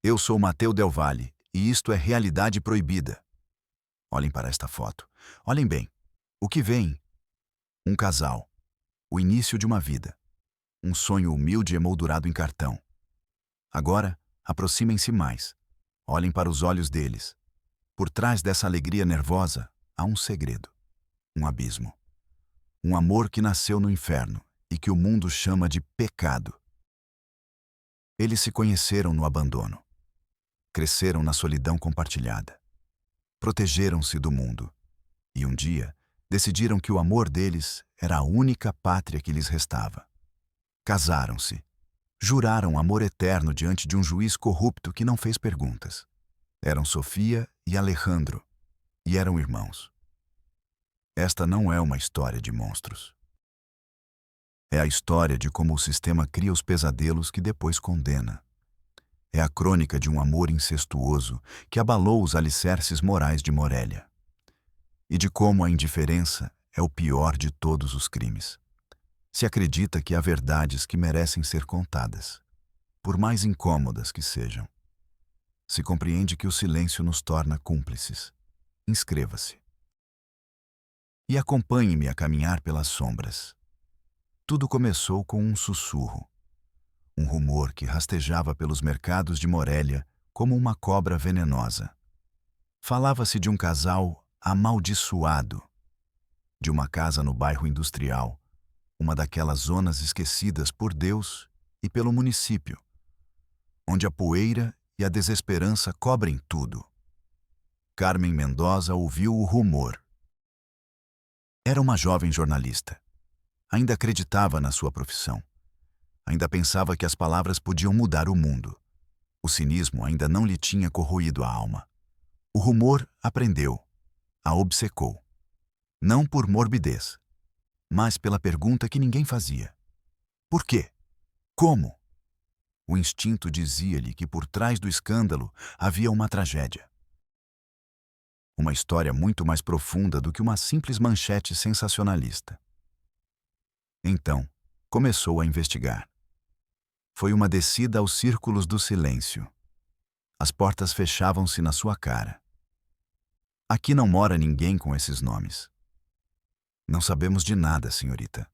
Eu sou Mateu Del Valle, e isto é Realidade Proibida. Olhem para esta foto. Olhem bem. O que vem? Um casal. O início de uma vida. Um sonho humilde emoldurado em cartão. Agora, aproximem-se mais. Olhem para os olhos deles. Por trás dessa alegria nervosa, há um segredo. Um abismo. Um amor que nasceu no inferno e que o mundo chama de pecado. Eles se conheceram no abandono. Cresceram na solidão compartilhada. Protegeram-se do mundo. E um dia, decidiram que o amor deles era a única pátria que lhes restava. Casaram-se. Juraram amor eterno diante de um juiz corrupto que não fez perguntas. Eram Sofia e Alejandro, e eram irmãos. Esta não é uma história de monstros. É a história de como o sistema cria os pesadelos que depois condena. É a crônica de um amor incestuoso que abalou os alicerces morais de Morélia. E de como a indiferença é o pior de todos os crimes. Se acredita que há verdades que merecem ser contadas, por mais incômodas que sejam. Se compreende que o silêncio nos torna cúmplices. Inscreva-se. E acompanhe-me a caminhar pelas sombras. Tudo começou com um sussurro. Um rumor que rastejava pelos mercados de Morélia como uma cobra venenosa. Falava-se de um casal amaldiçoado, de uma casa no bairro industrial, uma daquelas zonas esquecidas por Deus e pelo município, onde a poeira e a desesperança cobrem tudo. Carmen Mendoza ouviu o rumor. Era uma jovem jornalista. Ainda acreditava na sua profissão. Ainda pensava que as palavras podiam mudar o mundo. O cinismo ainda não lhe tinha corroído a alma. O rumor a prendeu, a obcecou. Não por morbidez, mas pela pergunta que ninguém fazia. Por quê? Como? O instinto dizia-lhe que por trás do escândalo havia uma tragédia. Uma história muito mais profunda do que uma simples manchete sensacionalista. Então, começou a investigar. Foi uma descida aos círculos do silêncio. As portas fechavam-se na sua cara. Aqui não mora ninguém com esses nomes. Não sabemos de nada, senhorita.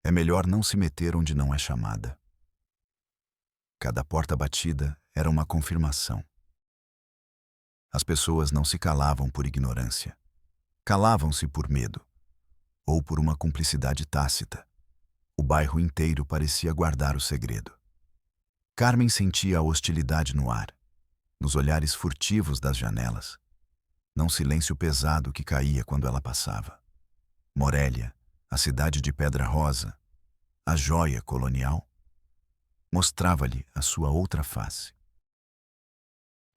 É melhor não se meter onde não é chamada. Cada porta batida era uma confirmação. As pessoas não se calavam por ignorância. Calavam-se por medo, ou por uma cumplicidade tácita. O bairro inteiro parecia guardar o segredo. Carmen sentia a hostilidade no ar, nos olhares furtivos das janelas, num silêncio pesado que caía quando ela passava. Morélia, a cidade de Pedra Rosa, a joia colonial, mostrava-lhe a sua outra face.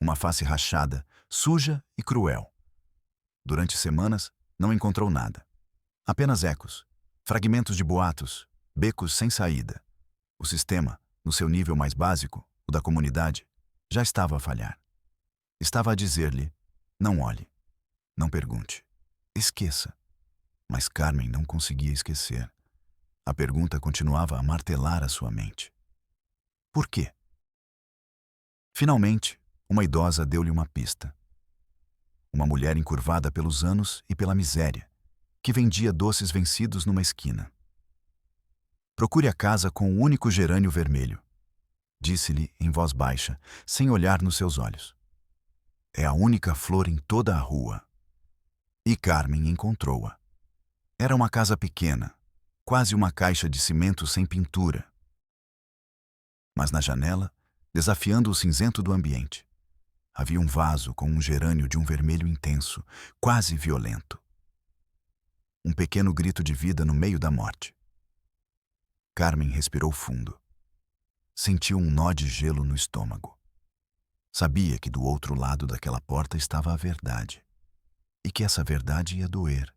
Uma face rachada, suja e cruel. Durante semanas, não encontrou nada. Apenas ecos, fragmentos de boatos, becos sem saída. O sistema, no seu nível mais básico, o da comunidade, já estava a falhar. Estava a dizer-lhe, não olhe, não pergunte, esqueça. Mas Carmen não conseguia esquecer. A pergunta continuava a martelar a sua mente. Por quê? Finalmente, uma idosa deu-lhe uma pista. Uma mulher encurvada pelos anos e pela miséria, que vendia doces vencidos numa esquina. Procure a casa com o único gerânio vermelho, disse-lhe em voz baixa, sem olhar nos seus olhos. É a única flor em toda a rua. E Carmen encontrou-a. Era uma casa pequena, quase uma caixa de cimento sem pintura. Mas na janela, desafiando o cinzento do ambiente, havia um vaso com um gerânio de um vermelho intenso, quase violento. Um pequeno grito de vida no meio da morte. Carmen respirou fundo. Sentiu um nó de gelo no estômago. Sabia que do outro lado daquela porta estava a verdade. E que essa verdade ia doer.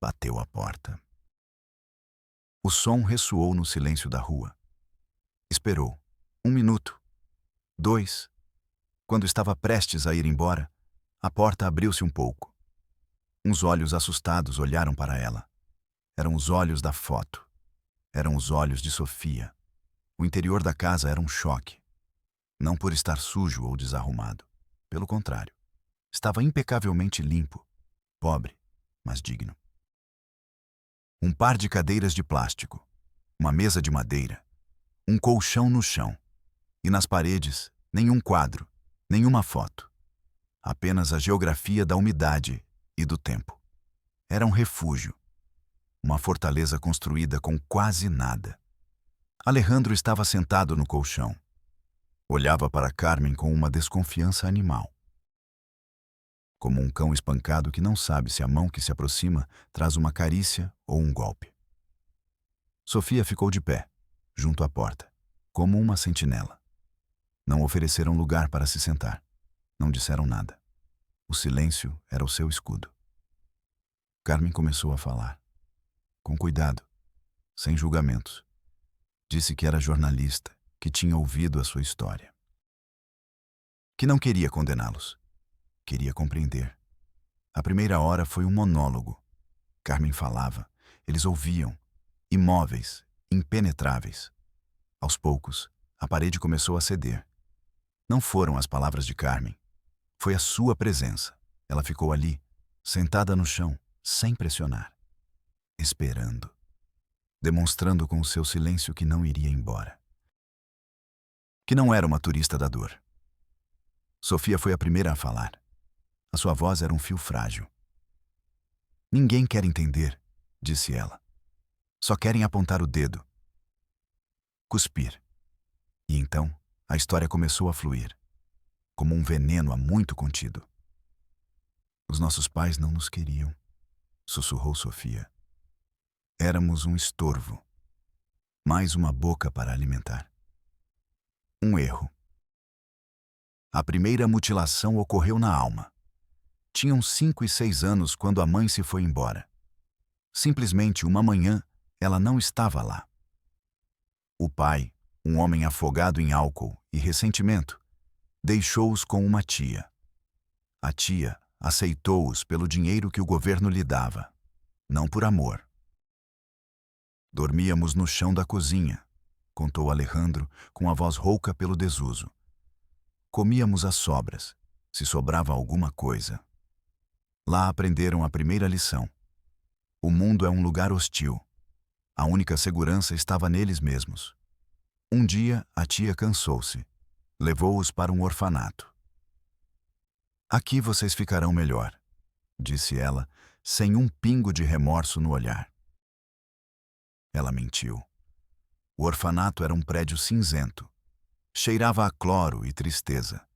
Bateu a porta. O som ressoou no silêncio da rua. Esperou. 1 minuto. 2. Quando estava prestes a ir embora, a porta abriu-se um pouco. Uns olhos assustados olharam para ela. Eram os olhos da foto. Eram os olhos de Sofia. O interior da casa era um choque. Não por estar sujo ou desarrumado. Pelo contrário, estava impecavelmente limpo, pobre, mas digno. Um par de cadeiras de plástico, uma mesa de madeira, um colchão no chão, e nas paredes, nenhum quadro, nenhuma foto. Apenas a geografia da umidade e do tempo. Era um refúgio, uma fortaleza construída com quase nada. Alejandro estava sentado no colchão. Olhava para Carmen com uma desconfiança animal. Como um cão espancado que não sabe se a mão que se aproxima traz uma carícia ou um golpe. Sofia ficou de pé, junto à porta, como uma sentinela. Não ofereceram lugar para se sentar. Não disseram nada. O silêncio era o seu escudo. Carmen começou a falar. Com cuidado, sem julgamentos. Disse que era jornalista, que tinha ouvido a sua história. Que não queria condená-los. Queria compreender. A primeira hora foi um monólogo. Carmen falava, eles ouviam, imóveis, impenetráveis. Aos poucos, a parede começou a ceder. Não foram as palavras de Carmen. Foi a sua presença. Ela ficou ali, sentada no chão, sem pressionar. Esperando. Demonstrando com o seu silêncio que não iria embora. Que não era uma turista da dor. Sofia foi a primeira a falar. A sua voz era um fio frágil. Ninguém quer entender, disse ela. Só querem apontar o dedo. Cuspir. E então, a história começou a fluir, como um veneno há muito contido. Os nossos pais não nos queriam, sussurrou Sofia. Éramos um estorvo. Mais uma boca para alimentar. Um erro. A primeira mutilação ocorreu na alma. Tinham 5 e 6 anos quando a mãe se foi embora. Simplesmente uma manhã, ela não estava lá. O pai, um homem afogado em álcool e ressentimento, deixou-os com uma tia. A tia aceitou-os pelo dinheiro que o governo lhe dava, não por amor. Dormíamos no chão da cozinha, contou Alejandro com a voz rouca pelo desuso. Comíamos as sobras, se sobrava alguma coisa. Lá aprenderam a primeira lição. O mundo é um lugar hostil. A única segurança estava neles mesmos. Um dia, a tia cansou-se. Levou-os para um orfanato. Aqui vocês ficarão melhor, disse ela, sem um pingo de remorso no olhar. Ela mentiu. O orfanato era um prédio cinzento. Cheirava a cloro e tristeza.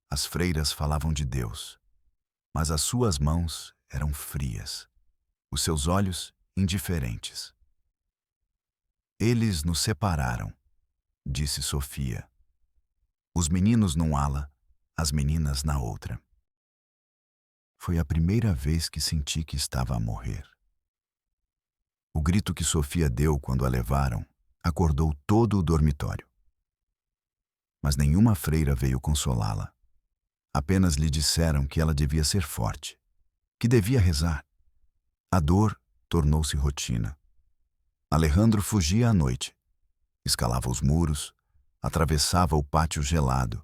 As freiras falavam de Deus, mas as suas mãos eram frias, os seus olhos indiferentes. Eles nos separaram, disse Sofia. Os meninos num ala, as meninas na outra. Foi a primeira vez que senti que estava a morrer. O grito que Sofia deu quando a levaram acordou todo o dormitório. Mas nenhuma freira veio consolá-la. Apenas lhe disseram que ela devia ser forte, que devia rezar. A dor tornou-se rotina. Alejandro fugia à noite. Escalava os muros, atravessava o pátio gelado,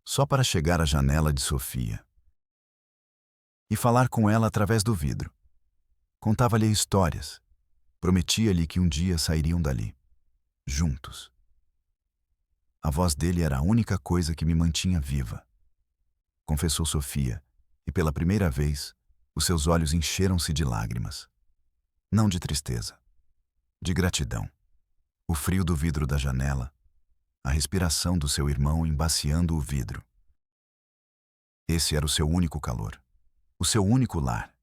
só para chegar à janela de Sofia. E falar com ela através do vidro. Contava-lhe histórias. Prometia-lhe que um dia sairiam dali, juntos. A voz dele era a única coisa que me mantinha viva, confessou Sofia, e pela primeira vez, os seus olhos encheram-se de lágrimas. Não de tristeza, de gratidão. O frio do vidro da janela, a respiração do seu irmão embaciando o vidro. Esse era o seu único calor, o seu único lar.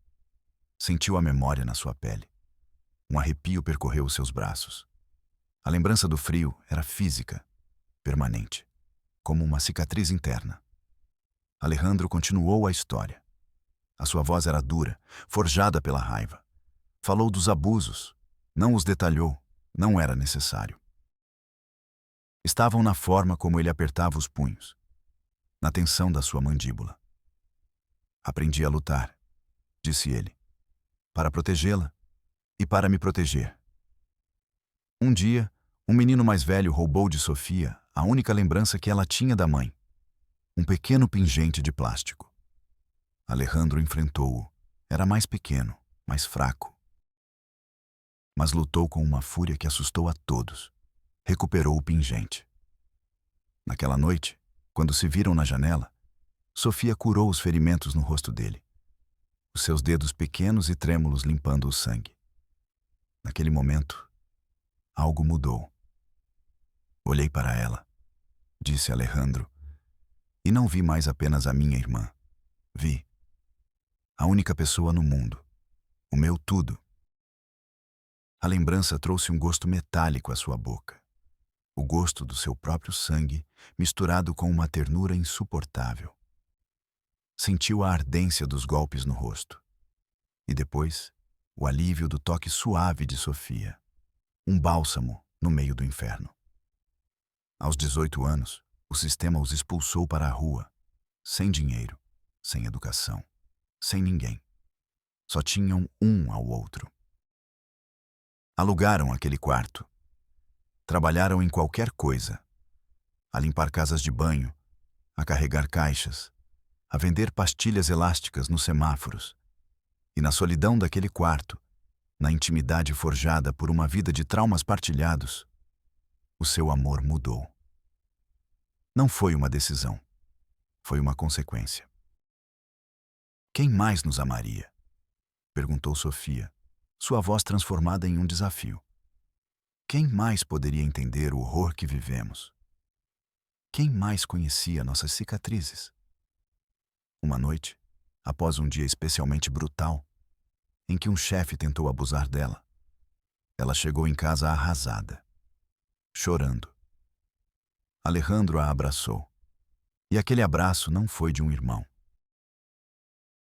Sentiu a memória na sua pele. Um arrepio percorreu os seus braços. A lembrança do frio era física, permanente, como uma cicatriz interna. Alejandro continuou a história. A sua voz era dura, forjada pela raiva. Falou dos abusos, não os detalhou, não era necessário. Estavam na forma como ele apertava os punhos, na tensão da sua mandíbula. Aprendi a lutar, disse ele, para protegê-la e para me proteger. Um dia, Um menino mais velho roubou de Sofia a única lembrança que ela tinha da mãe, um pequeno pingente de plástico. Alejandro enfrentou-o. Era mais pequeno, mais fraco, mas lutou com uma fúria que assustou a todos. Recuperou o pingente. Naquela noite, quando se viram na janela, Sofia curou os ferimentos no rosto dele, os seus dedos pequenos e trêmulos limpando o sangue. Naquele momento, algo mudou. Olhei para ela, disse Alejandro, e não vi mais apenas a minha irmã. Vi a única pessoa no mundo, o meu tudo. A lembrança trouxe um gosto metálico à sua boca, o gosto do seu próprio sangue misturado com uma ternura insuportável. Sentiu a ardência dos golpes no rosto e depois o alívio do toque suave de Sofia, um bálsamo no meio do inferno. Aos 18 anos, o sistema os expulsou para a rua, sem dinheiro, sem educação, sem ninguém. Só tinham um ao outro. Alugaram aquele quarto. Trabalharam em qualquer coisa. A limpar casas de banho, a carregar caixas, a vender pastilhas elásticas nos semáforos. E na solidão daquele quarto, na intimidade forjada por uma vida de traumas partilhados, o seu amor mudou. Não foi uma decisão, foi uma consequência. Quem mais nos amaria? Perguntou Sofia, sua voz transformada em um desafio. Quem mais poderia entender o horror que vivemos? Quem mais conhecia nossas cicatrizes? Uma noite, após um dia especialmente brutal, em que um chefe tentou abusar dela, ela chegou em casa arrasada, chorando. Alejandro a abraçou, e aquele abraço não foi de um irmão.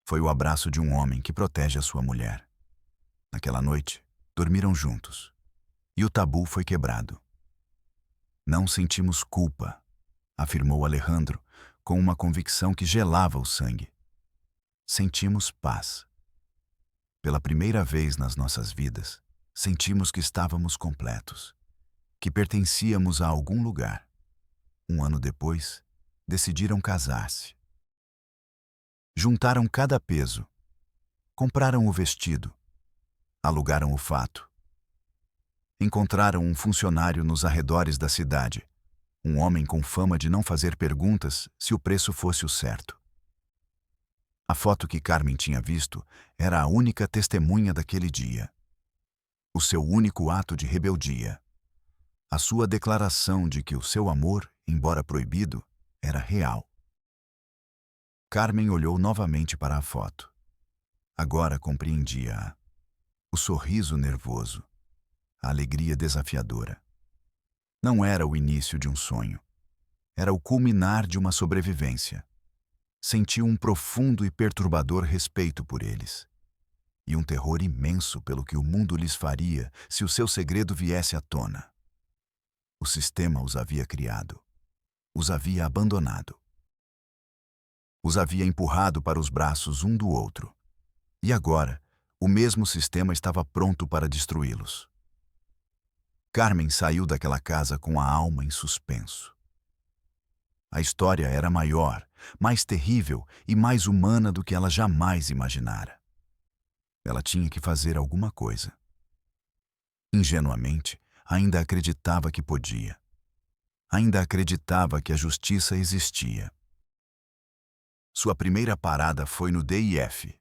Foi o abraço de um homem que protege a sua mulher. Naquela noite, dormiram juntos, e o tabu foi quebrado. Não sentimos culpa, afirmou Alejandro com uma convicção que gelava o sangue. Sentimos paz. Pela primeira vez nas nossas vidas, sentimos que estávamos completos, que pertencíamos a algum lugar. Um ano depois, decidiram casar-se. Juntaram cada peso, compraram o vestido, alugaram o fato. Encontraram um funcionário nos arredores da cidade, um homem com fama de não fazer perguntas se o preço fosse o certo. A foto que Carmen tinha visto era a única testemunha daquele dia. O seu único ato de rebeldia. A sua declaração de que o seu amor, embora proibido, era real. Carmen olhou novamente para a foto. Agora compreendia-a. O sorriso nervoso, a alegria desafiadora. Não era o início de um sonho. Era o culminar de uma sobrevivência. Sentiu um profundo e perturbador respeito por eles. E um terror imenso pelo que o mundo lhes faria se o seu segredo viesse à tona. O sistema os havia criado. Os havia abandonado. Os havia empurrado para os braços um do outro. E agora, o mesmo sistema estava pronto para destruí-los. Carmen saiu daquela casa com a alma em suspenso. A história era maior, mais terrível e mais humana do que ela jamais imaginara. Ela tinha que fazer alguma coisa. Ingenuamente, ainda acreditava que podia. Ainda acreditava que a justiça existia. Sua primeira parada foi no DIF,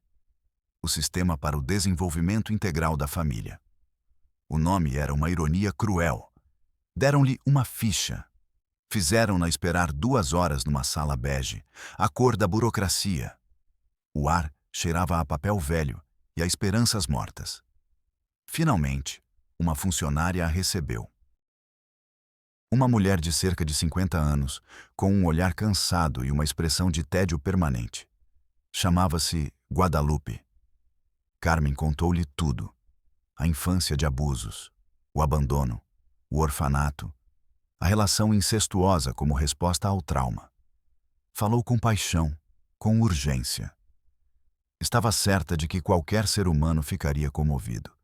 o Sistema para o Desenvolvimento Integral da Família. O nome era uma ironia cruel. Deram-lhe uma ficha. Fizeram-na esperar 2 horas numa sala bege, a cor da burocracia. O ar cheirava a papel velho e a esperanças mortas. Finalmente, uma funcionária a recebeu. Uma mulher de cerca de 50 anos, com um olhar cansado e uma expressão de tédio permanente. Chamava-se Guadalupe. Carmen contou-lhe tudo. A infância de abusos, o abandono, o orfanato, a relação incestuosa como resposta ao trauma. Falou com paixão, com urgência. Estava certa de que qualquer ser humano ficaria comovido.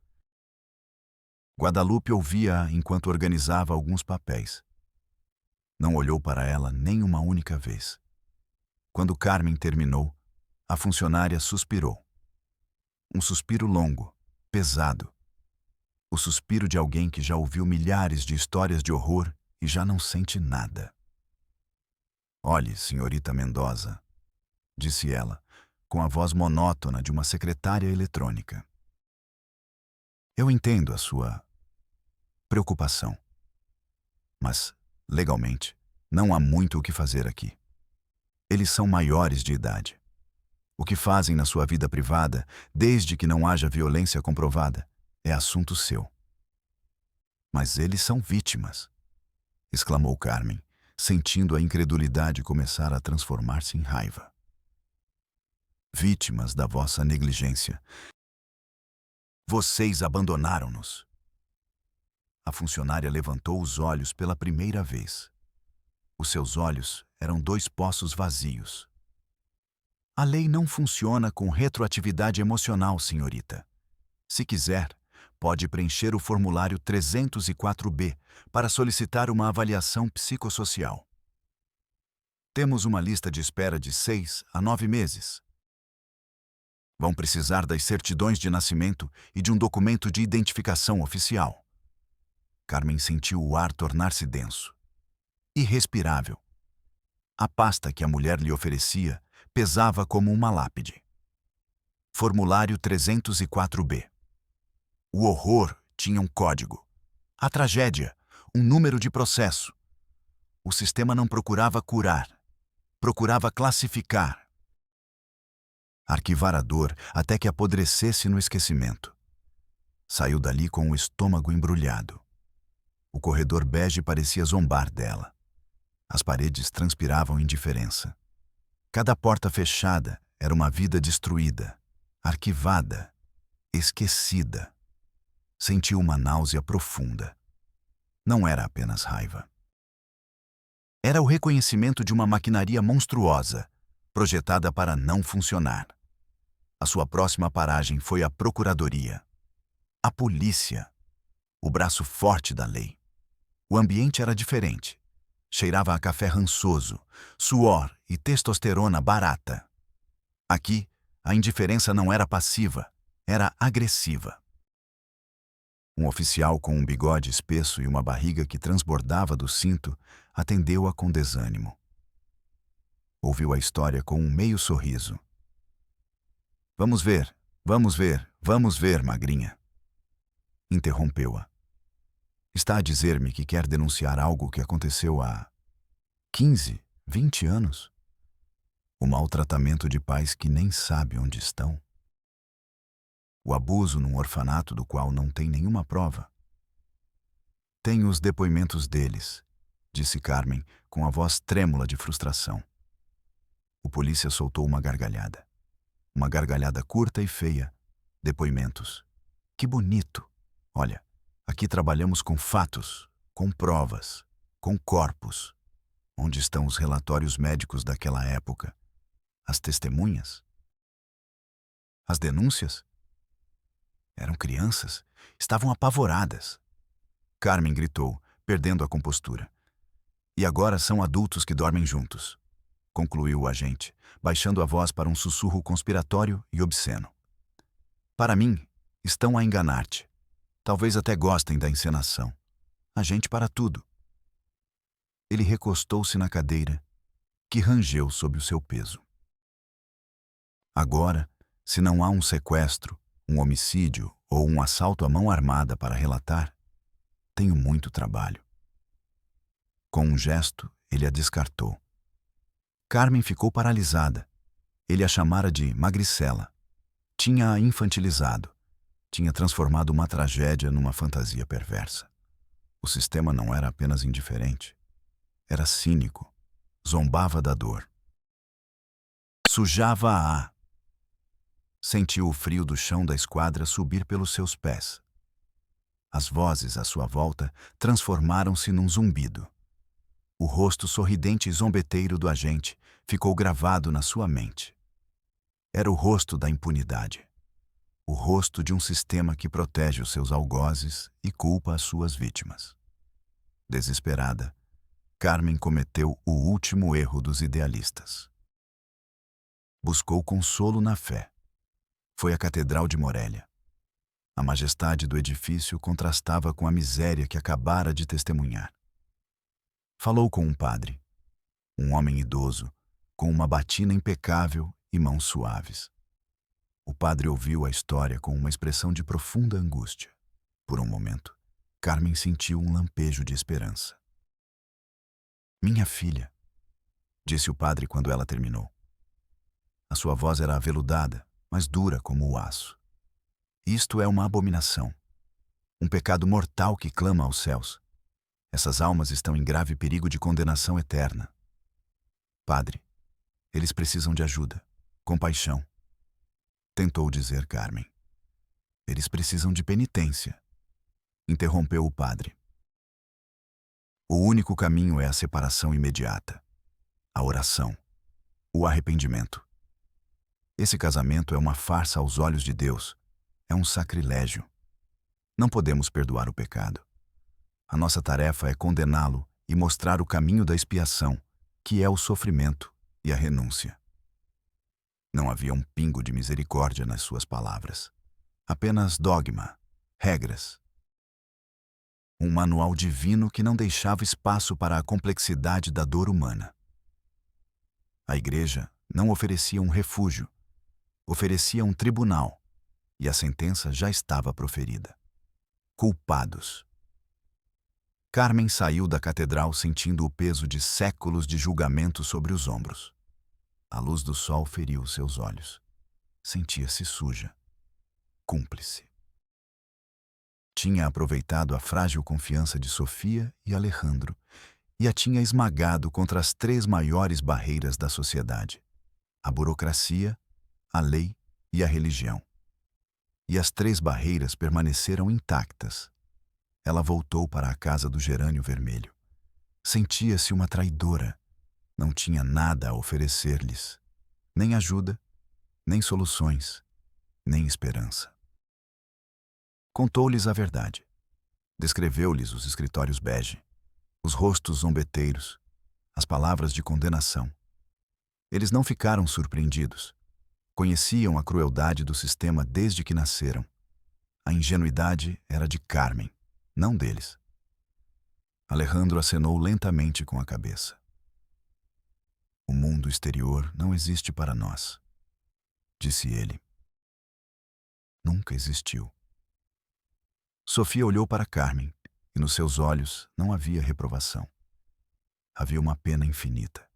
Guadalupe ouvia-a enquanto organizava alguns papéis. Não olhou para ela nem uma única vez. Quando Carmen terminou, a funcionária suspirou. Um suspiro longo, pesado. O suspiro de alguém que já ouviu milhares de histórias de horror e já não sente nada. Olhe, senhorita Mendoza, disse ela, com a voz monótona de uma secretária eletrônica. Eu entendo a sua preocupação, mas, legalmente, não há muito o que fazer aqui. Eles são maiores de idade. O que fazem na sua vida privada, desde que não haja violência comprovada, é assunto seu. Mas eles são vítimas, exclamou Carmen, sentindo a incredulidade começar a transformar-se em raiva. Vítimas da vossa negligência. Vocês abandonaram-nos. A funcionária levantou os olhos pela primeira vez. Os seus olhos eram dois poços vazios. A lei não funciona com retroatividade emocional, senhorita. Se quiser, pode preencher o formulário 304B para solicitar uma avaliação psicossocial. Temos uma lista de espera de 6 a 9 meses. Vão precisar das certidões de nascimento e de um documento de identificação oficial. Carmen sentiu o ar tornar-se denso, irrespirável. A pasta que a mulher lhe oferecia pesava como uma lápide. Formulário 304B. O horror tinha um código. A tragédia, um número de processo. O sistema não procurava curar, procurava classificar. Arquivar a dor até que apodrecesse no esquecimento. Saiu dali com o estômago embrulhado. O corredor bege parecia zombar dela. As paredes transpiravam indiferença. Cada porta fechada era uma vida destruída, arquivada, esquecida. Sentiu uma náusea profunda. Não era apenas raiva. Era o reconhecimento de uma maquinaria monstruosa, projetada para não funcionar. A sua próxima paragem foi a procuradoria. A polícia. O braço forte da lei. O ambiente era diferente. Cheirava a café rançoso, suor e testosterona barata. Aqui, a indiferença não era passiva, era agressiva. Um oficial com um bigode espesso e uma barriga que transbordava do cinto atendeu-a com desânimo. Ouviu a história com um meio sorriso. Vamos ver, magrinha. Interrompeu-a. Está a dizer-me que quer denunciar algo que aconteceu há 15, 20 anos? O maltratamento de pais que nem sabe onde estão? O abuso num orfanato do qual não tem nenhuma prova? Tenho os depoimentos deles, disse Carmen, com a voz trêmula de frustração. O polícia soltou uma gargalhada. Uma gargalhada curta e feia. Depoimentos. Que bonito! Olha, aqui trabalhamos com fatos, com provas, com corpos. Onde estão os relatórios médicos daquela época? As testemunhas? As denúncias? Eram crianças. Estavam apavoradas. Carmen gritou, perdendo a compostura. E agora são adultos que dormem juntos, concluiu o agente, baixando a voz para um sussurro conspiratório e obsceno. Para mim, estão a enganar-te. Talvez até gostem da encenação. A gente para tudo. Ele recostou-se na cadeira, que rangeu sob o seu peso. Agora, se não há um sequestro, um homicídio ou um assalto à mão armada para relatar, tenho muito trabalho. Com um gesto, ele a descartou. Carmen ficou paralisada. Ele a chamara de magricela. Tinha-a infantilizado. Tinha transformado uma tragédia numa fantasia perversa. O sistema não era apenas indiferente. Era cínico. Zombava da dor. Sujava-a. Sentiu o frio do chão da esquadra subir pelos seus pés. As vozes à sua volta transformaram-se num zumbido. O rosto sorridente e zombeteiro do agente ficou gravado na sua mente. Era o rosto da impunidade. o rosto de um sistema que protege os seus algozes e culpa as suas vítimas. Desesperada, Carmen cometeu o último erro dos idealistas. Buscou consolo na fé. Foi à Catedral de Morelia. A majestade do edifício contrastava com a miséria que acabara de testemunhar. Falou com um padre, um homem idoso, com uma batina impecável e mãos suaves. O padre ouviu a história com uma expressão de profunda angústia. Por um momento, Carmen sentiu um lampejo de esperança. "Minha filha", disse o padre quando ela terminou. A sua voz era aveludada, mas dura como o aço. "Isto é uma abominação, um pecado mortal que clama aos céus. Essas almas estão em grave perigo de condenação eterna. Padre, eles precisam de ajuda, compaixão", tentou dizer Carmen. "Eles precisam de penitência", interrompeu o padre. "O único caminho é a separação imediata, a oração, o arrependimento. Esse casamento é uma farsa aos olhos de Deus, é um sacrilégio. Não podemos perdoar o pecado. A nossa tarefa é condená-lo e mostrar o caminho da expiação, que é o sofrimento e a renúncia." Não havia um pingo de misericórdia nas suas palavras. Apenas dogma, regras. Um manual divino que não deixava espaço para a complexidade da dor humana. A igreja não oferecia um refúgio, oferecia um tribunal, e a sentença já estava proferida. Culpados. Carmen saiu da catedral sentindo o peso de séculos de julgamento sobre os ombros. A luz do sol feriu seus olhos. Sentia-se suja, cúmplice. Tinha aproveitado a frágil confiança de Sofia e Alejandro e a tinha esmagado contra as 3 maiores barreiras da sociedade: a burocracia, a lei e a religião. E as 3 barreiras permaneceram intactas. Ela voltou para a casa do gerânio vermelho. Sentia-se uma traidora. Não tinha nada a oferecer-lhes. Nem ajuda, nem soluções, nem esperança. Contou-lhes a verdade. Descreveu-lhes os escritórios bege, os rostos zombeteiros, as palavras de condenação. Eles não ficaram surpreendidos. Conheciam a crueldade do sistema desde que nasceram. A ingenuidade era de Carmen, não deles. Alejandro acenou lentamente com a cabeça. "O mundo exterior não existe para nós", disse ele. Nunca existiu. Sofia olhou para Carmen e nos seus olhos não havia reprovação. Havia uma pena infinita.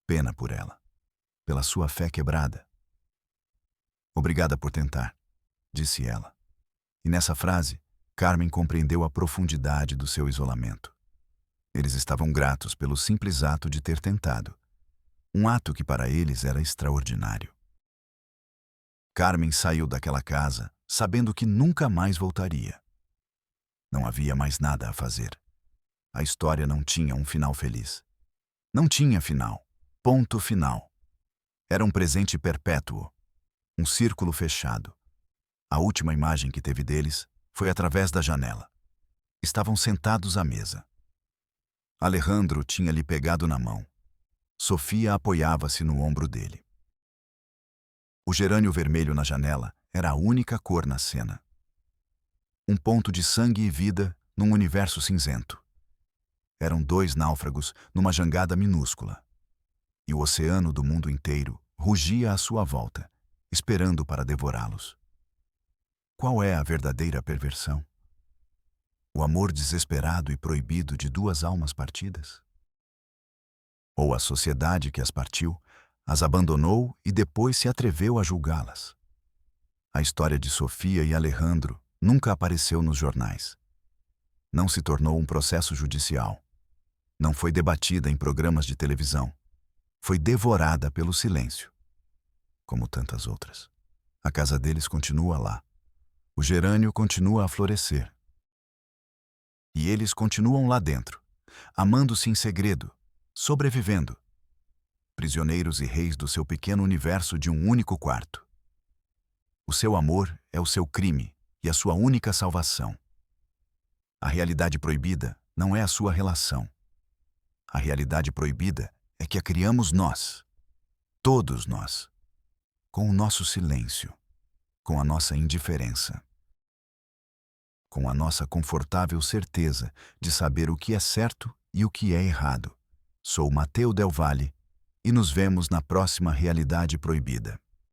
Pena por ela, pela sua fé quebrada. "Obrigada por tentar", disse ela. E nessa frase, Carmen compreendeu a profundidade do seu isolamento. Eles estavam gratos pelo simples ato de ter tentado. Um ato que para eles era extraordinário. Carmen saiu daquela casa sabendo que nunca mais voltaria. Não havia mais nada a fazer. A história não tinha um final feliz. Não tinha final. Ponto final. Era um presente perpétuo. Um círculo fechado. A última imagem que teve deles foi através da janela. Estavam sentados à mesa. Alejandro tinha-lhe pegado na mão. Sofia apoiava-se no ombro dele. O gerânio vermelho na janela era a única cor na cena. Um ponto de sangue e vida num universo cinzento. Eram 2 náufragos numa jangada minúscula. E o oceano do mundo inteiro rugia à sua volta, esperando para devorá-los. Qual é a verdadeira perversão? O amor desesperado e proibido de 2 almas partidas? Ou a sociedade que as partiu, as abandonou e depois se atreveu a julgá-las? A história de Sofia e Alejandro nunca apareceu nos jornais. Não se tornou um processo judicial. Não foi debatida em programas de televisão. Foi devorada pelo silêncio. Como tantas outras. A casa deles continua lá. O gerânio continua a florescer. E eles continuam lá dentro, amando-se em segredo, sobrevivendo. Prisioneiros e reis do seu pequeno universo de um único quarto. O seu amor é o seu crime e a sua única salvação. A realidade proibida não é a sua relação. A realidade proibida é que a criamos nós, todos nós, com o nosso silêncio, com a nossa indiferença, com a nossa confortável certeza de saber o que é certo e o que é errado. Sou Mateu Del Valle e nos vemos na próxima Realidade Proibida.